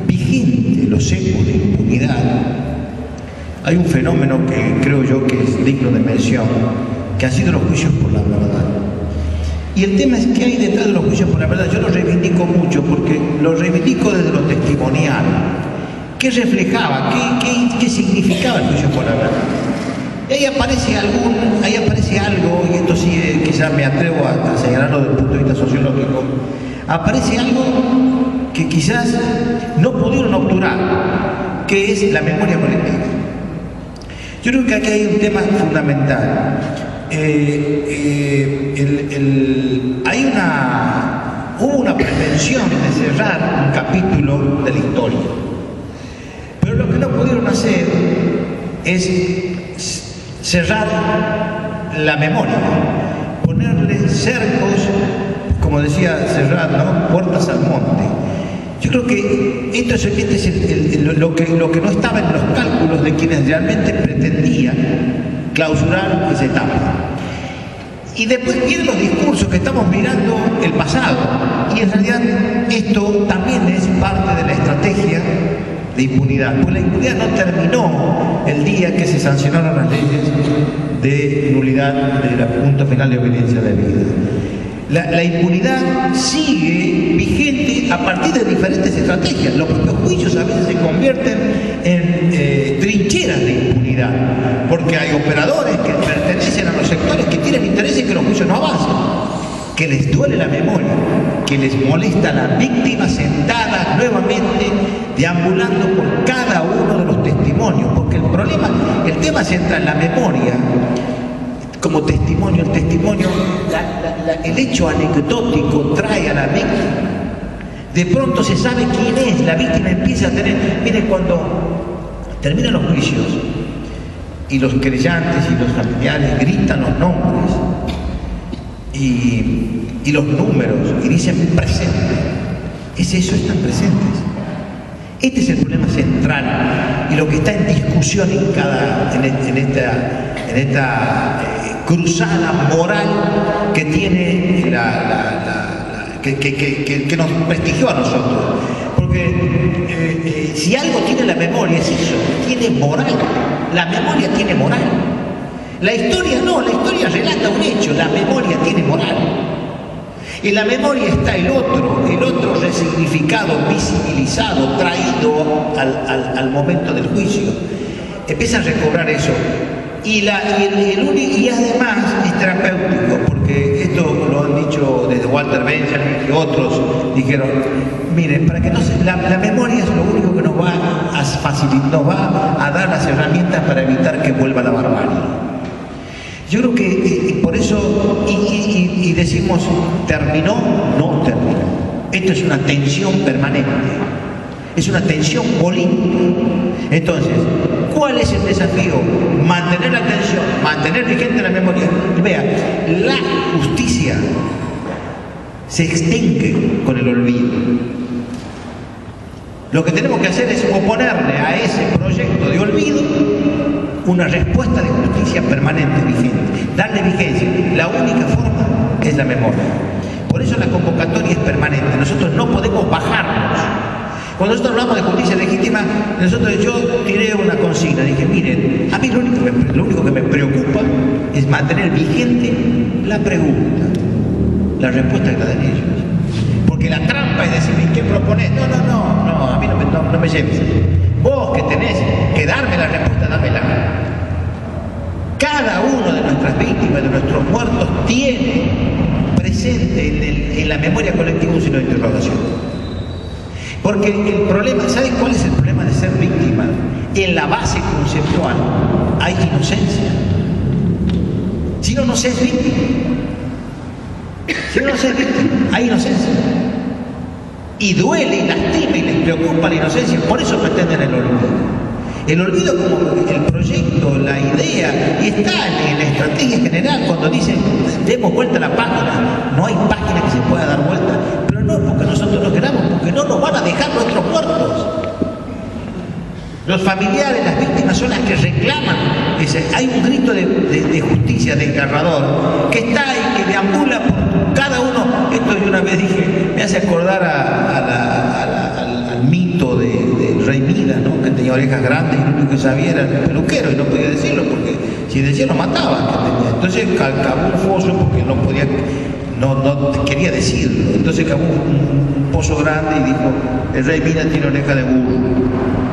vigente los ecos de impunidad, hay un fenómeno que creo yo que es digno de mención, que han sido los juicios por la verdad. Y el tema es que hay detrás de los juicios por la verdad. Yo lo reivindico mucho porque lo reivindico desde lo testimonial. ¿Qué reflejaba? ¿Qué significaba el juicio por la verdad? Y ahí aparece algo, y esto sí quizás me atrevo a señalarlo desde el punto de vista sociológico, aparece algo que quizás no pudieron obturar, que es la memoria colectiva. Yo creo que aquí hay un tema fundamental. Hubo una pretensión de cerrar un capítulo de la historia, pero lo que no pudieron hacer es cerrar la memoria, ponerle cercos, como decía Serrat, ¿no? Puertas al monte. Yo creo que esto es lo que no estaba en los cálculos de quienes realmente pretendían clausurar esa etapa. Y después vienen los discursos que estamos mirando el pasado, y en realidad esto también es parte de la estrategia de impunidad, pues la impunidad no terminó el día que se sancionaron las leyes de nulidad del punto final de obediencia de vida. La impunidad sigue vigente a partir de diferentes estrategias. Los propios juicios a veces se convierten en trincheras de impunidad, porque hay operadores que pertenecen a los sectores que tienen interés en que los juicios no avancen, que les duele la memoria, que les molesta la víctima sentada nuevamente deambulando por cada uno de los testimonios, porque el tema central, la memoria como testimonio, el hecho anecdótico trae a la víctima. De pronto se sabe quién es, la víctima empieza a tener... Miren, cuando terminan los juicios y los querellantes y los familiares gritan los nombres y los números y dicen presente, es eso, están presentes. Este es el problema central y lo que está en discusión en esta cruzada moral que tiene que nos prestigió a nosotros. Porque si algo tiene la memoria es eso, tiene moral. La memoria tiene moral. La historia no, la historia relata un hecho, la memoria tiene moral. En la memoria está el otro resignificado, visibilizado, traído al momento del juicio. Empieza a recobrar eso. Y además es terapéutico, porque esto lo han dicho desde Walter Benjamin y otros dijeron, miren, para que no se, la memoria es lo único que nos va a facilitar, nos va a dar las herramientas para evitar que vuelva la barbarie. Yo creo que por eso, y decimos, ¿terminó? No terminó. Esto es una tensión permanente, es una tensión política. Entonces, ¿cuál es el desafío? Mantener la tensión, mantener vigente la memoria. Y vea, la justicia se extingue con el olvido. Lo que tenemos que hacer es oponerle a ese proyecto de olvido una respuesta de justicia permanente, vigente, darle vigencia. La única forma es la memoria. Por eso la convocatoria es permanente. Nosotros no podemos bajarnos. Cuando nosotros hablamos de justicia legítima, yo tiré una consigna. Dije, miren, a mí lo único que me preocupa es mantener vigente la pregunta, la respuesta que la den ellos. Porque la trampa es decir, ¿qué propones? No, a mí no me lleves. Vos que tenés que darme la respuesta, dámela. Cada uno de nuestras víctimas, de nuestros muertos, tiene presente en la memoria colectiva un signo de interrogación. Porque el problema, ¿saben cuál es el problema de ser víctima? En la base conceptual hay inocencia. Si no se es víctima. Si no se es víctima, hay inocencia. Y duele, y lastima, y les preocupa la inocencia. Por eso pretenden el olvido. El olvido como el proyecto, la idea, y está en la estrategia general cuando dicen, demos vuelta a la página. No hay página que se pueda dar vuelta. Pero no porque nosotros no queramos, porque no nos van a dejar nuestros muertos. Los familiares, las víctimas son las que reclaman. Hay un grito de justicia desgarrador que está y que deambula por cada uno. Esto yo una vez dije, me hace acordar al mito del rey Midas, ¿no? Que tenía orejas grandes y lo único que sabía era el peluquero y no podía decirlo porque si decía lo mataban. Entonces cavó un foso porque no quería decirlo. Entonces cavó un pozo grande y dijo, el rey Mina tiene oreja de burro.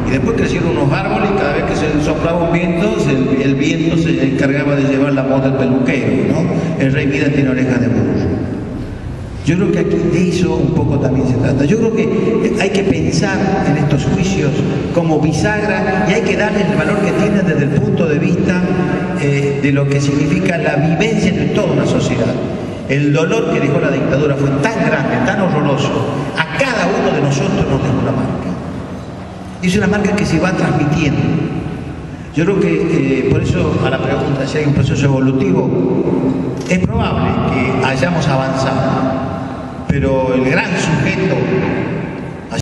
Y después crecieron unos árboles y cada vez que se soplaba un viento, el viento se encargaba de llevar la moda del peluquero, ¿no? El rey Mina tiene oreja de burro. Yo creo que aquí de eso un poco también se trata. Yo creo que hay que pensar en estos juicios como bisagra y hay que darles el valor que tienen desde el punto de vista de lo que significa la vivencia de toda una sociedad. El dolor que dejó la dictadura fue tan grande, tan horroroso. A cada uno de nosotros nos dejó una marca. Y es una marca que se va transmitiendo. Yo creo que, por eso, a la pregunta si hay un proceso evolutivo, es probable que hayamos avanzado, pero el gran sujeto